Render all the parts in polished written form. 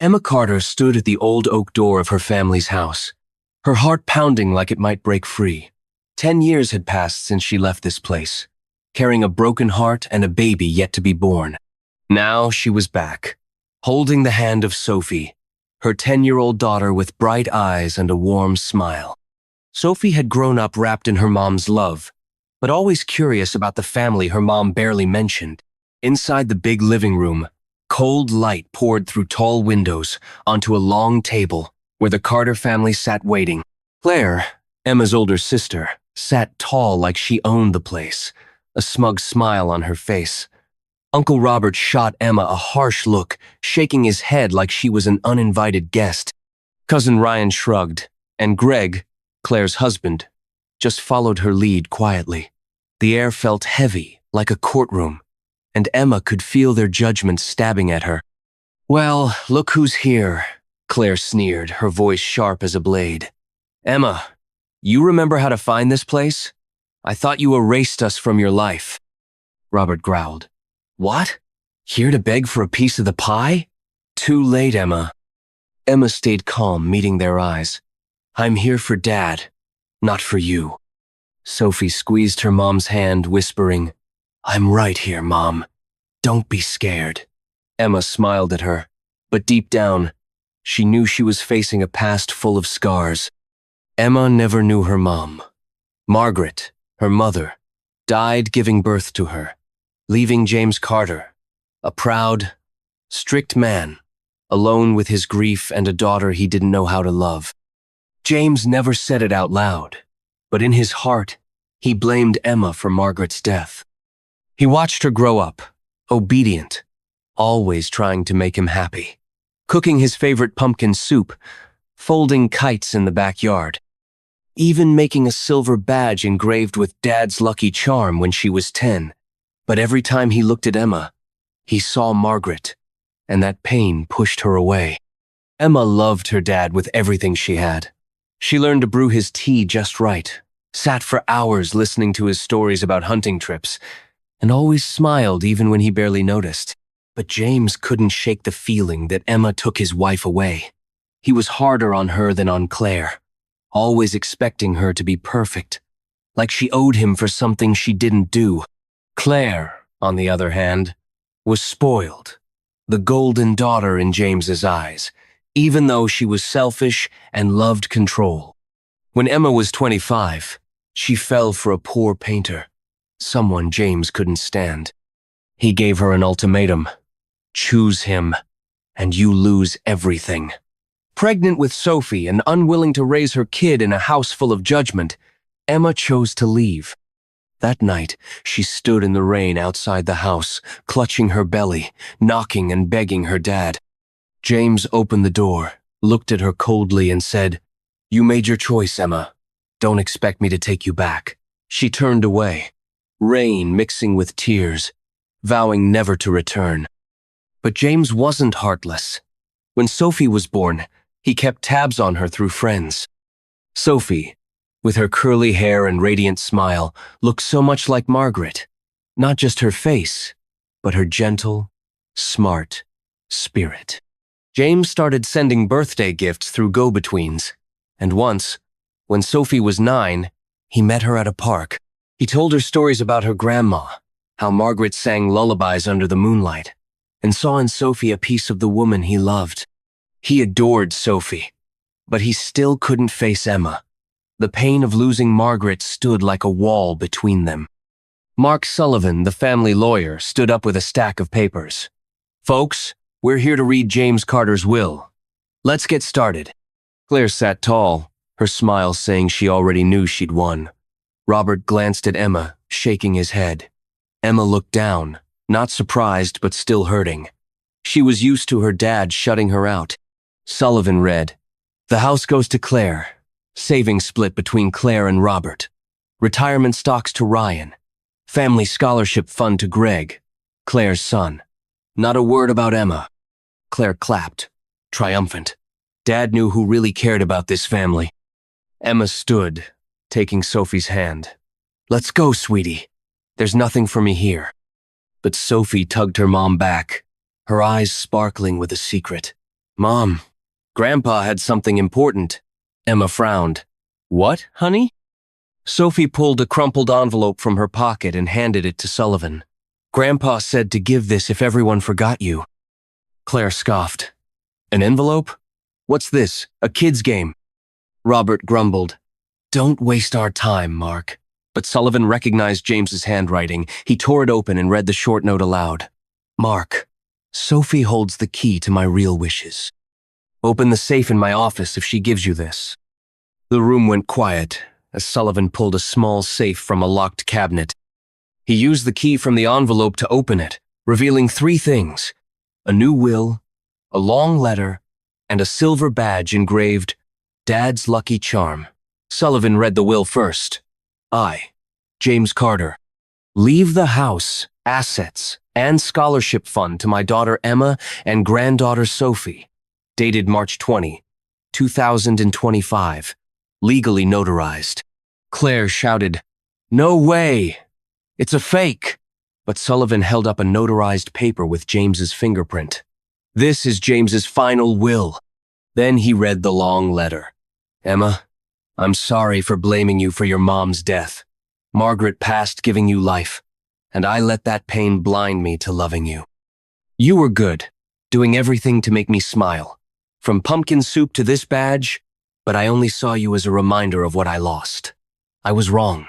Emma Carter stood at the old oak door of her family's house, her heart pounding like it might break free. 10 years had passed since she left this place, carrying a broken heart and a baby yet to be born. Now she was back, holding the hand of Sophie, her 10-year-old daughter with bright eyes and a warm smile. Sophie had grown up wrapped in her mom's love, but always curious about the family her mom barely mentioned. Inside the big living room, cold light poured through tall windows onto a long table where the Carter family sat waiting. Claire, Emma's older sister, sat tall like she owned the place, a smug smile on her face. Uncle Robert shot Emma a harsh look, shaking his head like she was an uninvited guest. Cousin Ryan shrugged, and Greg, Claire's husband, just followed her lead quietly. The air felt heavy, like a courtroom, and Emma could feel their judgment stabbing at her. "Well, look who's here," Claire sneered, her voice sharp as a blade. "Emma, you remember how to find this place? I thought you erased us from your life." Robert growled. "What? Here to beg for a piece of the pie?" "Too late, Emma." Emma stayed calm, meeting their eyes. "I'm here for Dad, not for you." Sophie squeezed her mom's hand, whispering, "I'm right here, Mom. Don't be scared." Emma smiled at her, but deep down, she knew she was facing a past full of scars. Emma never knew her mom. Margaret, her mother, died giving birth to her, leaving James Carter, a proud, strict man, alone with his grief and a daughter he didn't know how to love. James never said it out loud, but in his heart, he blamed Emma for Margaret's death. He watched her grow up, obedient, always trying to make him happy, cooking his favorite pumpkin soup, folding kites in the backyard, even making a silver badge engraved with Dad's lucky charm when she was 10. But every time he looked at Emma, he saw Margaret, and that pain pushed her away. Emma loved her dad with everything she had. She learned to brew his tea just right, sat for hours listening to his stories about hunting trips, and always smiled even when he barely noticed. But James couldn't shake the feeling that Emma took his wife away. He was harder on her than on Claire, always expecting her to be perfect, like she owed him for something she didn't do. Claire, on the other hand, was spoiled, the golden daughter in James's eyes, even though she was selfish and loved control. When Emma was 25, she fell for a poor painter, someone James couldn't stand. He gave her an ultimatum: choose him, and you lose everything. Pregnant with Sophie and unwilling to raise her kid in a house full of judgment, Emma chose to leave. That night, she stood in the rain outside the house, clutching her belly, knocking and begging her dad. James opened the door, looked at her coldly, and said, "You made your choice, Emma. Don't expect me to take you back." She turned away, rain mixing with tears, vowing never to return. But James wasn't heartless. When Sophie was born, he kept tabs on her through friends. Sophie, with her curly hair and radiant smile, looked so much like Margaret. Not just her face, but her gentle, smart spirit. James started sending birthday gifts through go-betweens, and once, when Sophie was 9, he met her at a park. He told her stories about her grandma, how Margaret sang lullabies under the moonlight, and saw in Sophie a piece of the woman he loved. He adored Sophie, but he still couldn't face Emma. The pain of losing Margaret stood like a wall between them. Mark Sullivan, the family lawyer, stood up with a stack of papers. "Folks, we're here to read James Carter's will. Let's get started." Claire sat tall, her smile saying she already knew she'd won. Robert glanced at Emma, shaking his head. Emma looked down, not surprised but still hurting. She was used to her dad shutting her out. Sullivan read, "The house goes to Claire. Savings split between Claire and Robert. Retirement stocks to Ryan. Family scholarship fund to Greg, Claire's son. Not a word about Emma." Claire clapped, triumphant. Dad knew who really cared about this family. Emma stood, taking Sophie's hand. "Let's go, sweetie. There's nothing for me here." But Sophie tugged her mom back, her eyes sparkling with a secret. Mom, Grandpa had something important. Emma frowned. What, honey? Sophie pulled a crumpled envelope from her pocket and handed it to Sullivan. Grandpa said to give this if everyone forgot you. Claire scoffed. An envelope? What's this, a kid's game? Robert grumbled. Don't waste our time, Mark. But Sullivan recognized James's handwriting. He tore it open and read the short note aloud. Mark, Sophie holds the key to my real wishes. Open the safe in my office if she gives you this. The room went quiet as Sullivan pulled a small safe from a locked cabinet. He used the key from the envelope to open it, revealing 3 things: a new will, a long letter, and a silver badge engraved, Dad's Lucky Charm. Sullivan read the will first. I, James Carter, leave the house, assets, and scholarship fund to my daughter Emma and granddaughter Sophie, dated March 20, 2025, legally notarized. Claire shouted, No way! It's a fake! But Sullivan held up a notarized paper with James's fingerprint. This is James's final will. Then he read the long letter. Emma, I'm sorry for blaming you for your mom's death. Margaret passed giving you life, and I let that pain blind me to loving you. You were good, doing everything to make me smile. From pumpkin soup to this badge, but I only saw you as a reminder of what I lost. I was wrong.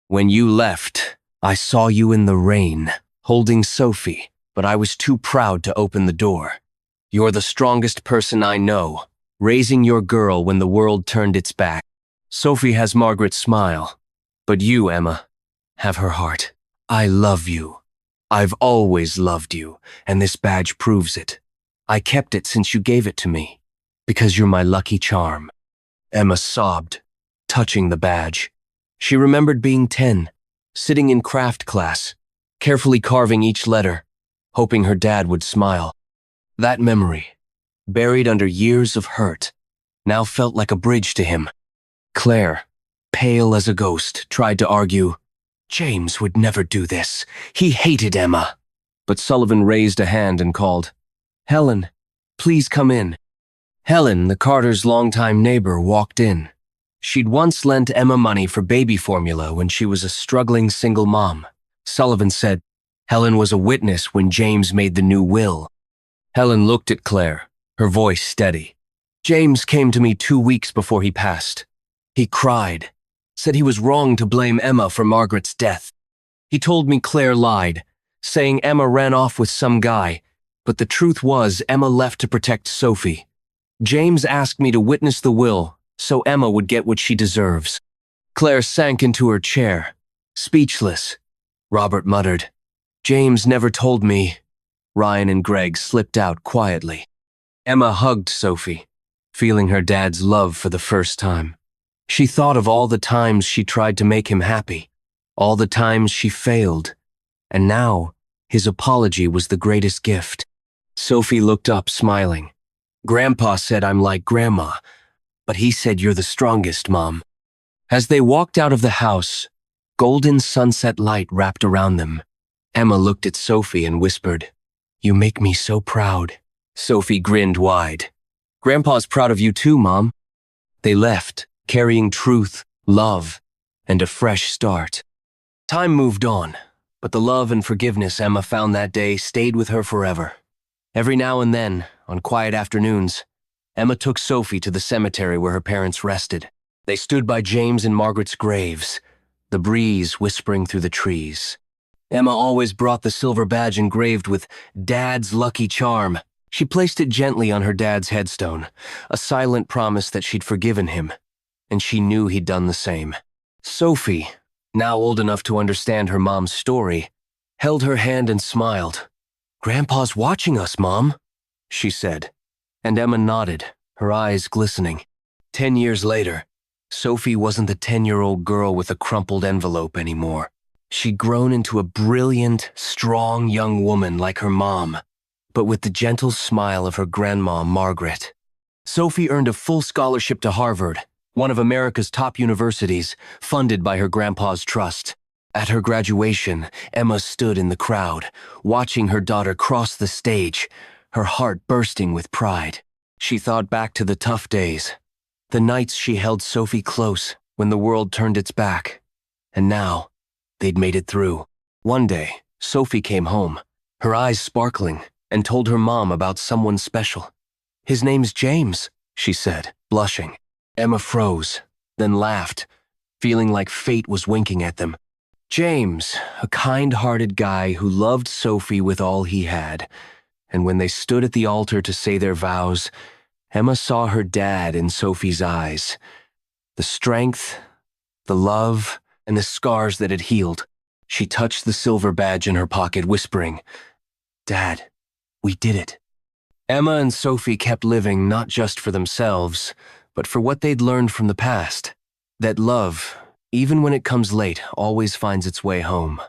When you left, I saw you in the rain, holding Sophie, but I was too proud to open the door. You're the strongest person I know, raising your girl when the world turned its back. Sophie has Margaret's smile, but you, Emma, have her heart. I love you. I've always loved you, and this badge proves it. I kept it since you gave it to me, because you're my lucky charm. Emma sobbed, touching the badge. She remembered being 10, sitting in craft class, carefully carving each letter, hoping her dad would smile. That memory, buried under years of hurt, now felt like a bridge to him. Claire, pale as a ghost, tried to argue, James would never do this. He hated Emma. But Sullivan raised a hand and called, Helen, please come in. Helen, the Carters' longtime neighbor, walked in. She'd once lent Emma money for baby formula when she was a struggling single mom. Sullivan said Helen was a witness when James made the new will. Helen looked at Claire, her voice steady. James came to me 2 weeks before he passed. He cried, said he was wrong to blame Emma for Margaret's death. He told me Claire lied, saying Emma ran off with some guy, but the truth was Emma left to protect Sophie. James asked me to witness the will so Emma would get what she deserves. Claire sank into her chair, speechless. Robert muttered, James never told me. Ryan and Greg slipped out quietly. Emma hugged Sophie, feeling her dad's love for the first time. She thought of all the times she tried to make him happy, all the times she failed, and now his apology was the greatest gift. Sophie looked up, smiling. Grandpa said I'm like Grandma, but he said you're the strongest, Mom. As they walked out of the house, golden sunset light wrapped around them. Emma looked at Sophie and whispered, You make me so proud. Sophie grinned wide. Grandpa's proud of you too, Mom. They left, carrying truth, love, and a fresh start. Time moved on, but the love and forgiveness Emma found that day stayed with her forever. Every now and then, on quiet afternoons, Emma took Sophie to the cemetery where her parents rested. They stood by James and Margaret's graves, the breeze whispering through the trees. Emma always brought the silver badge engraved with Dad's Lucky Charm. She placed it gently on her dad's headstone, a silent promise that she'd forgiven him, and she knew he'd done the same. Sophie, now old enough to understand her mom's story, held her hand and smiled. Grandpa's watching us, Mom, she said, and Emma nodded, her eyes glistening. 10 years later, Sophie wasn't the 10-year-old girl with a crumpled envelope anymore. She'd grown into a brilliant, strong young woman like her mom, but with the gentle smile of her grandma, Margaret. Sophie earned a full scholarship to Harvard, one of America's top universities, funded by her grandpa's trust. At her graduation, Emma stood in the crowd, watching her daughter cross the stage, her heart bursting with pride. She thought back to the tough days, the nights she held Sophie close when the world turned its back. And now, they'd made it through. One day, Sophie came home, her eyes sparkling, and told her mom about someone special. "His name's James," she said, blushing. Emma froze, then laughed, feeling like fate was winking at them. James, a kind-hearted guy who loved Sophie with all he had. And when they stood at the altar to say their vows, Emma saw her dad in Sophie's eyes. The strength, the love, and the scars that had healed. She touched the silver badge in her pocket, whispering, "Dad, we did it." Emma and Sophie kept living not just for themselves, but for what they'd learned from the past. That love, even when it comes late, always finds its way home.